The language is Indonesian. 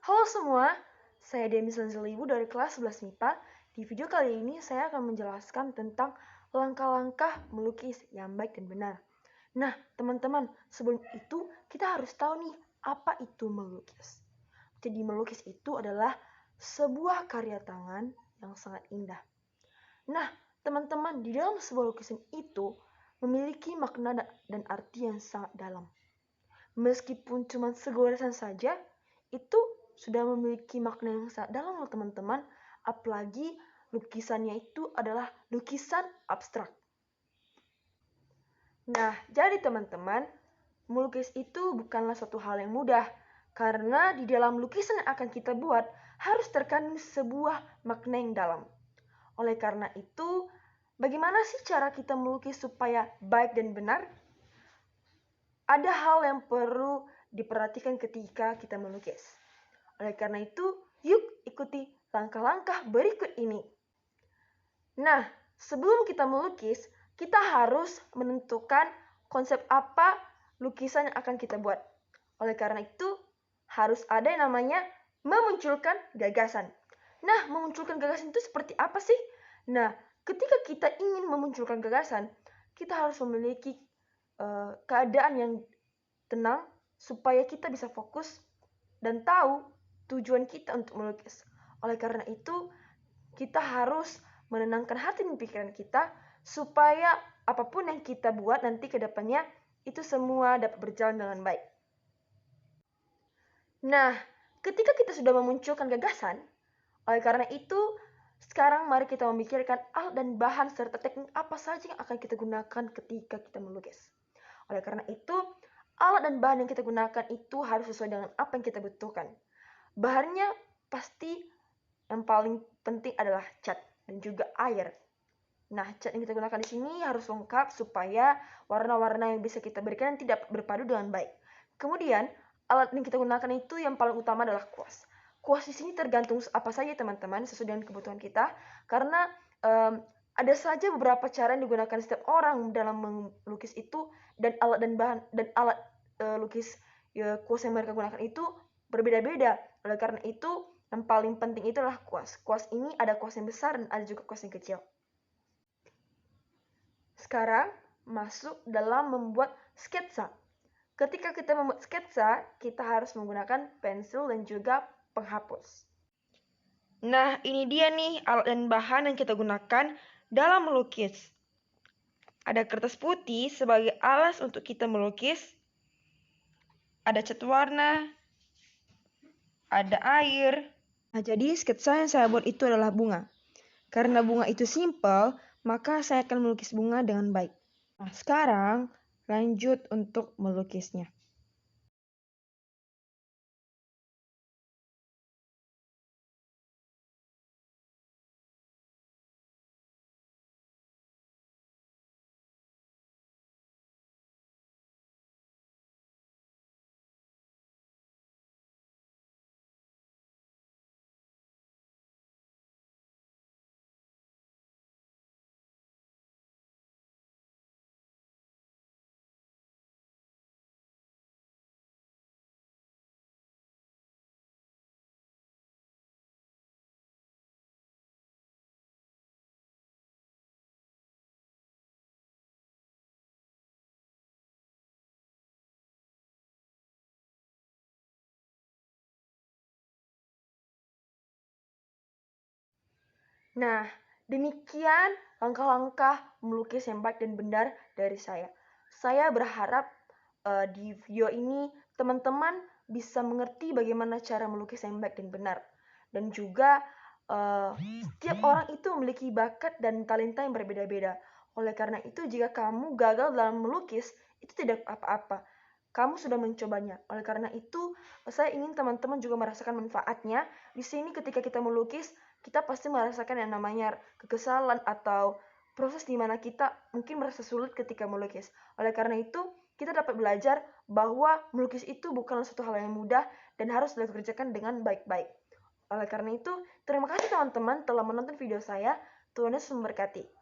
Halo semua, saya Demis Lenzelibu dari kelas 11 MIPA. Di video kali ini saya akan menjelaskan tentang langkah-langkah melukis yang baik dan benar. Nah, teman-teman, sebelum itu kita harus tahu nih, apa itu melukis. Jadi melukis itu adalah sebuah karya tangan yang sangat indah. Nah, teman-teman, di dalam sebuah lukisan itu memiliki makna dan arti yang sangat dalam. Meskipun cuma segoresan saja, itu sudah memiliki makna yang sangat dalam loh teman-teman. Apalagi lukisannya itu adalah lukisan abstrak. Nah, jadi teman-teman, melukis itu bukanlah suatu hal yang mudah. Karena di dalam lukisan yang akan kita buat harus terkandung sebuah makna yang dalam. Oleh karena itu, bagaimana sih cara kita melukis supaya baik dan benar? Ada hal yang perlu diperhatikan ketika kita melukis. Oleh karena itu, yuk ikuti langkah-langkah berikut ini. Nah, sebelum kita melukis, kita harus menentukan konsep apa lukisan yang akan kita buat. Oleh karena itu, harus ada yang namanya memunculkan gagasan. Nah, memunculkan gagasan itu seperti apa sih? Nah, ketika kita ingin memunculkan gagasan, kita harus memiliki keadaan yang tenang supaya kita bisa fokus dan tahu tujuan kita untuk melukis. Oleh karena itu, kita harus menenangkan hati dan pikiran kita supaya apapun yang kita buat nanti ke depannya itu semua dapat berjalan dengan baik. Nah, ketika kita sudah memunculkan gagasan, oleh karena itu, sekarang mari kita memikirkan alat dan bahan serta teknik apa saja yang akan kita gunakan ketika kita melukis. Oleh karena itu, alat dan bahan yang kita gunakan itu harus sesuai dengan apa yang kita butuhkan. Bahannya pasti yang paling penting adalah cat dan juga air. Nah, cat yang kita gunakan di sini harus lengkap supaya warna-warna yang bisa kita berikan tidak berpadu dengan baik. Kemudian, alat yang kita gunakan itu yang paling utama adalah kuas. Kuas di sini tergantung apa saja teman-teman sesuai dengan kebutuhan kita, karena ada saja beberapa cara yang digunakan setiap orang dalam melukis itu, dan alat dan bahan dan alat lukis kuas yang mereka gunakan itu berbeda-beda. Oleh karena itu, yang paling penting itu adalah kuas. Kuas ini ada kuas yang besar dan ada juga kuas yang kecil. Sekarang masuk dalam membuat sketsa. Ketika kita membuat sketsa, kita harus menggunakan pensil dan juga penghapus. Nah, ini dia nih alat dan bahan yang kita gunakan dalam melukis. Ada kertas putih sebagai alas untuk kita melukis. Ada cat warna. Ada air. Nah, jadi sketsa yang saya buat itu adalah bunga. Karena bunga itu simple, maka saya akan melukis bunga dengan baik. Nah, sekarang lanjut untuk melukisnya. Nah, demikian langkah-langkah melukis yang baik dan benar dari saya. Saya berharap di video ini teman-teman bisa mengerti bagaimana cara melukis yang baik dan benar. Dan juga setiap orang itu memiliki bakat dan talenta yang berbeda-beda. Oleh karena itu, jika kamu gagal dalam melukis, itu tidak apa-apa. Kamu sudah mencobanya. Oleh karena itu, saya ingin teman-teman juga merasakan manfaatnya. Di sini ketika kita melukis, kita pasti merasakan yang namanya kekesalan atau proses di mana kita mungkin merasa sulit ketika melukis. Oleh karena itu, kita dapat belajar bahwa melukis itu bukanlah suatu hal yang mudah dan harus dikerjakan dengan baik-baik. Oleh karena itu, terima kasih teman-teman telah menonton video saya. Tuhan Yesus memberkati.